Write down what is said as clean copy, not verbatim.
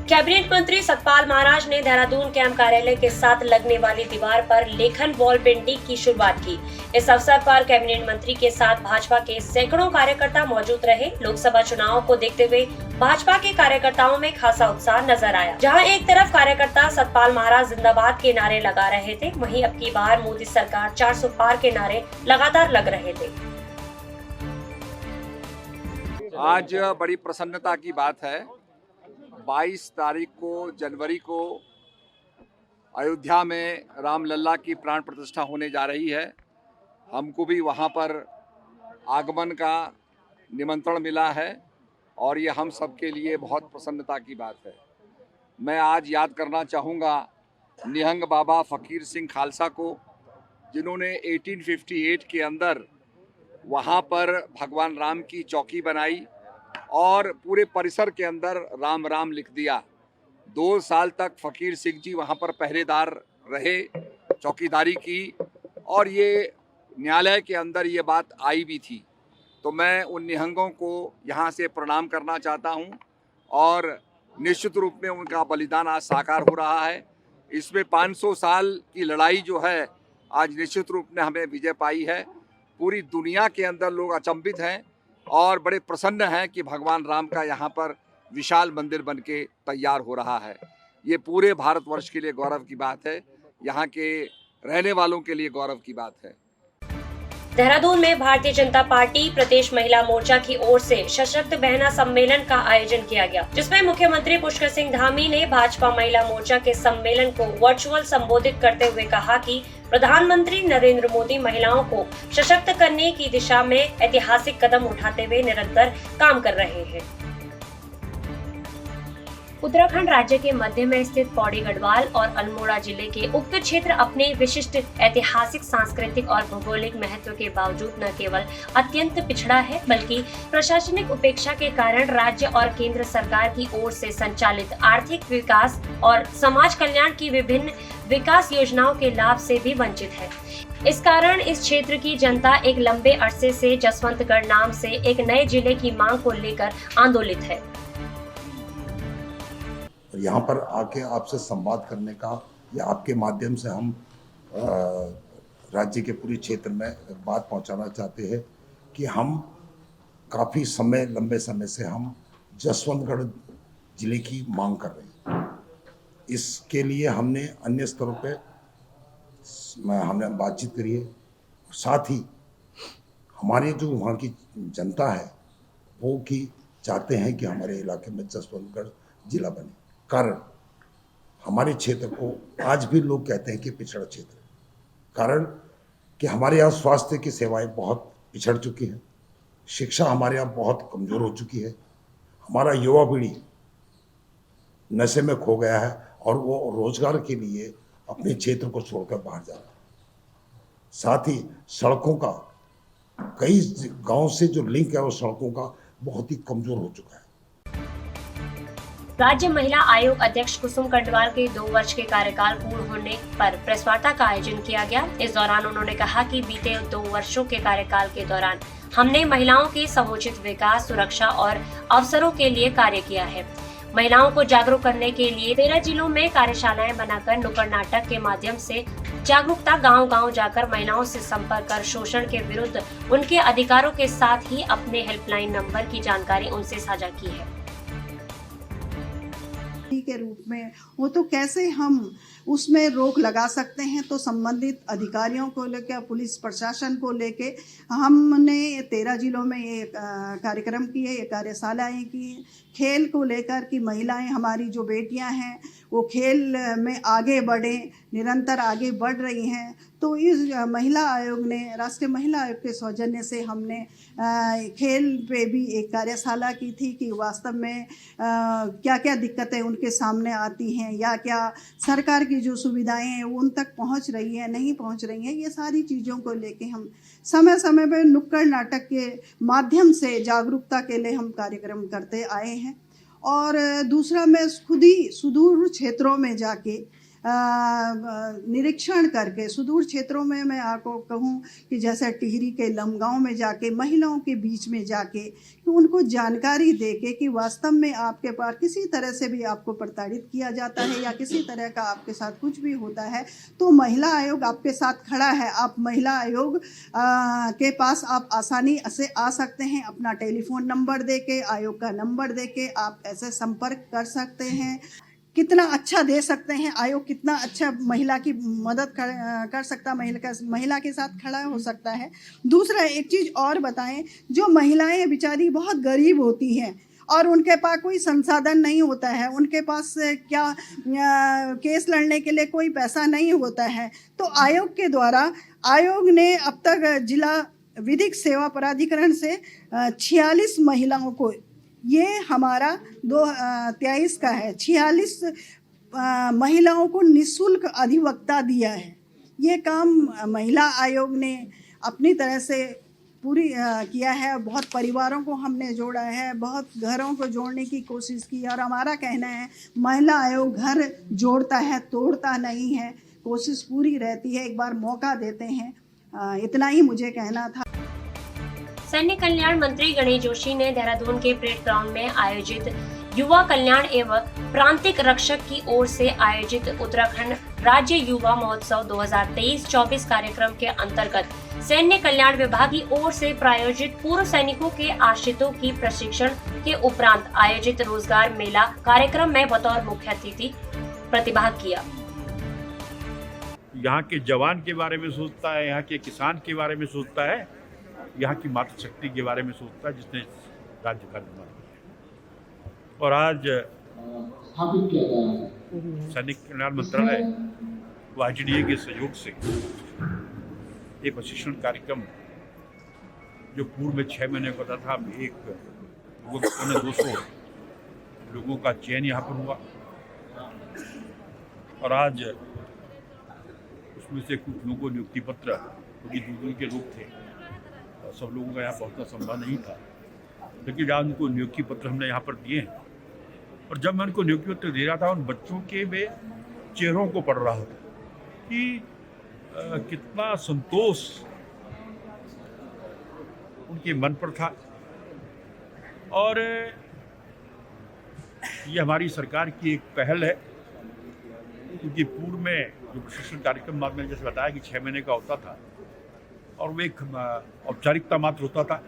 Cabinet मंत्री सतपाल महाराज ने Dehradun camp कार्यालय के साथ लगने वाली दीवार पर लेखन वॉल पेंटिंग की शुरुआत की। इस अवसर पर कैबिनेट मंत्री के साथ भाजपा के सैकड़ों कार्यकर्ता मौजूद रहे। लोकसभा चुनाव को देखते हुए भाजपा के कार्यकर्ताओं में खासा उत्साह नजर आया। जहां एक तरफ कार्यकर्ता सतपाल महाराज जिंदाबाद के नारे लगा रहे थे, वहीं अब की बार मोदी सरकार 400 पार के नारे लगातार लग रहे थे। आज बड़ी प्रसन्नता की बात है, 22 तारीख को जनवरी को अयोध्या में रामलला की प्राण प्रतिष्ठा होने जा रही है। हमको भी वहाँ पर आगमन का निमंत्रण मिला है और ये हम सब के लिए बहुत प्रसन्नता की बात है। मैं आज याद करना चाहूँगा निहंग बाबा फ़कीर सिंह खालसा को, जिन्होंने 1858 के अंदर वहाँ पर भगवान राम की चौकी बनाई और पूरे परिसर के अंदर राम राम लिख दिया। 2 साल तक फ़कीर सिंह जी वहाँ पर पहरेदार रहे, चौकीदारी की और ये न्यायालय के अंदर ये बात आई भी थी। तो मैं उन निहंगों को यहाँ से प्रणाम करना चाहता हूँ और निश्चित रूप में उनका बलिदान आज साकार हो रहा है। इसमें 500 साल की लड़ाई जो है आज निश्चित रूप में हमें विजय पाई है। पूरी दुनिया के अंदर लोग अचंभित हैं और बड़े प्रसन्न हैं कि भगवान राम का यहाँ पर विशाल मंदिर बनके तैयार हो रहा है। ये पूरे भारतवर्ष के लिए गौरव की बात है, यहाँ के रहने वालों के लिए गौरव की बात है। देहरादून में भारतीय जनता पार्टी प्रदेश महिला मोर्चा की ओर से सशक्त बहना सम्मेलन का आयोजन किया गया, जिसमें मुख्यमंत्री पुष्कर सिंह धामी ने भाजपा महिला मोर्चा के सम्मेलन को वर्चुअल संबोधित करते हुए कहा कि प्रधानमंत्री नरेंद्र मोदी महिलाओं को सशक्त करने की दिशा में ऐतिहासिक कदम उठाते हुए निरंतर काम कर रहे हैं। उत्तराखंड राज्य के मध्य में स्थित पौड़ी गढ़वाल और अल्मोड़ा जिले के उक्त क्षेत्र अपने विशिष्ट ऐतिहासिक, सांस्कृतिक और भौगोलिक महत्व के बावजूद न केवल अत्यंत पिछड़ा है, बल्कि प्रशासनिक उपेक्षा के कारण राज्य और केंद्र सरकार की ओर से संचालित आर्थिक विकास और समाज कल्याण की विभिन्न विकास योजनाओं के लाभ से भी वंचित है। इस कारण इस क्षेत्र की जनता एक लंबे अरसे से जसवंतगढ़ नाम से एक नए जिले की मांग को लेकर आंदोलित है। यहाँ पर आके आपसे संवाद करने का या आपके माध्यम से हम राज्य के पूरे क्षेत्र में बात पहुँचाना चाहते हैं कि हम काफ़ी लंबे समय से हम जसवंतगढ़ जिले की मांग कर रहे हैं। इसके लिए हमने अन्य स्तरों पे हमने बातचीत करी है। साथ ही हमारे जो वहाँ की जनता है वो की चाहते हैं कि हमारे इलाके में जसवंतगढ़ जिला बने। कारण हमारे क्षेत्र को आज भी लोग कहते हैं कि पिछड़ा क्षेत्र है। कारण कि हमारे यहाँ स्वास्थ्य की सेवाएं बहुत पिछड़ चुकी हैं, शिक्षा हमारे यहाँ बहुत कमज़ोर हो चुकी है, हमारा युवा पीढ़ी नशे में खो गया है और वो रोजगार के लिए अपने क्षेत्र को छोड़कर बाहर जा रहा है। साथ ही सड़कों का कई गांव से जो लिंक है वो सड़कों का बहुत ही कमज़ोर हो चुका है। राज्य महिला आयोग अध्यक्ष कुसुम कंडवाल के 2 वर्ष के कार्यकाल पूर्ण होने पर प्रेस वार्ता का आयोजन किया गया। इस दौरान उन्होंने कहा कि बीते 2 वर्षों के कार्यकाल के दौरान हमने महिलाओं के समुचित विकास, सुरक्षा और अवसरों के लिए कार्य किया है। महिलाओं को जागरूक करने के लिए 13 जिलों में कार्यशालाएं बनाकर नुक्कड़ नाटक के माध्यम से जागरूकता गांव-गांव जाकर महिलाओं से संपर्क कर शोषण के विरुद्ध उनके अधिकारों के साथ ही अपने हेल्पलाइन नंबर की जानकारी उनसे साझा की है। के रूप में वो तो कैसे हम उसमें रोक लगा सकते हैं, तो संबंधित अधिकारियों को लेकर, पुलिस प्रशासन को लेके हमने 13 जिलों में ये कार्यक्रम किए, ये कार्यशालाएं की। खेल को लेकर कि महिलाएं, हमारी जो बेटियां हैं वो खेल में आगे बढ़ें, निरंतर आगे बढ़ रही हैं। तो इस महिला आयोग ने, राष्ट्रीय महिला आयोग के सौजन्य से हमने खेल पे भी एक कार्यशाला की थी कि वास्तव में क्या क्या दिक्कतें उनके सामने आती हैं या क्या सरकार की जो सुविधाएं हैं वो उन तक पहुंच रही हैं, नहीं पहुंच रही हैं। ये सारी चीज़ों को लेके हम समय समय पर नुक्कड़ नाटक के माध्यम से जागरूकता के लिए हम कार्यक्रम करते आए हैं। और दूसरा, मैं खुद ही सुदूर क्षेत्रों में जाके निरीक्षण करके सुदूर क्षेत्रों में मैं आपको कहूँ कि जैसे टिहरी के लमगांव में जाके महिलाओं के बीच में जाके कि उनको जानकारी दे के कि वास्तव में आपके पास किसी तरह से भी आपको प्रताड़ित किया जाता है या किसी तरह का आपके साथ कुछ भी होता है तो महिला आयोग आपके साथ खड़ा है। आप महिला आयोग के पास आप आसानी से आ सकते हैं। अपना टेलीफोन नंबर दे के, आयोग का नंबर दे के आप ऐसे संपर्क कर सकते हैं। कितना अच्छा दे सकते हैं आयोग, कितना अच्छा महिला की मदद कर सकता, महिला के साथ खड़ा हो सकता है। दूसरा एक चीज़ और बताएं, जो महिलाएं बेचारी बहुत गरीब होती हैं और उनके पास कोई संसाधन नहीं होता है, उनके पास क्या केस लड़ने के लिए कोई पैसा नहीं होता है, तो आयोग के द्वारा आयोग ने अब तक जिला विधिक सेवा प्राधिकरण से 46 महिलाओं को, ये हमारा 23 का है, 46 महिलाओं को निःशुल्क अधिवक्ता दिया है। ये काम महिला आयोग ने अपनी तरह से पूरी किया है। बहुत परिवारों को हमने जोड़ा है, बहुत घरों को जोड़ने की कोशिश की और हमारा कहना है महिला आयोग घर जोड़ता है, तोड़ता नहीं है। कोशिश पूरी रहती है, एक बार मौका देते हैं। इतना ही मुझे कहना था। सैन्य कल्याण मंत्री गणेश जोशी ने देहरादून के परेड ग्राउंड में आयोजित युवा कल्याण एवं प्रांतिक रक्षक की ओर से आयोजित उत्तराखंड राज्य युवा महोत्सव 2023-24 कार्यक्रम के अंतर्गत सैन्य कल्याण विभाग की ओर से प्रायोजित पूर्व सैनिकों के आश्रितों की प्रशिक्षण के उपरांत आयोजित रोजगार मेला कार्यक्रम में बतौर मुख्य अतिथि प्रतिभाग किया। यहाँ के जवान के बारे में सोचता है, यहाँ के किसान के बारे में सोचता है, यहाँ की मातृशक्ति के बारे में सोचता है जिसने राज्य का निर्माण किया। और आज सैनिक कल्याण मंत्रालय व ITDA के सहयोग से एक प्रशिक्षण कार्यक्रम जो पूर्व में 6 महीने का होता था, अब एक 200 लोगों का चयन यहाँ पर हुआ और आज उसमें से कुछ लोगों को नियुक्ति पत्र, क्योंकि दूर के लोग थे, सब लोगों का यहाँ पहुँचना संभव नहीं था, लेकिन आज उनको नियुक्ति पत्र हमने यहाँ पर दिए हैं। और जब मैं उनको नियुक्ति पत्र दे रहा था, उन बच्चों के वे चेहरों को पढ़ रहा था कि कितना संतोष उनके मन पर था। और ये हमारी सरकार की एक पहल है, क्योंकि पूर्व में जो प्रशिक्षण कार्यक्रम मैंने जैसे बताया कि 6 महीने का होता था और वो एक औपचारिकता मात्र होता था।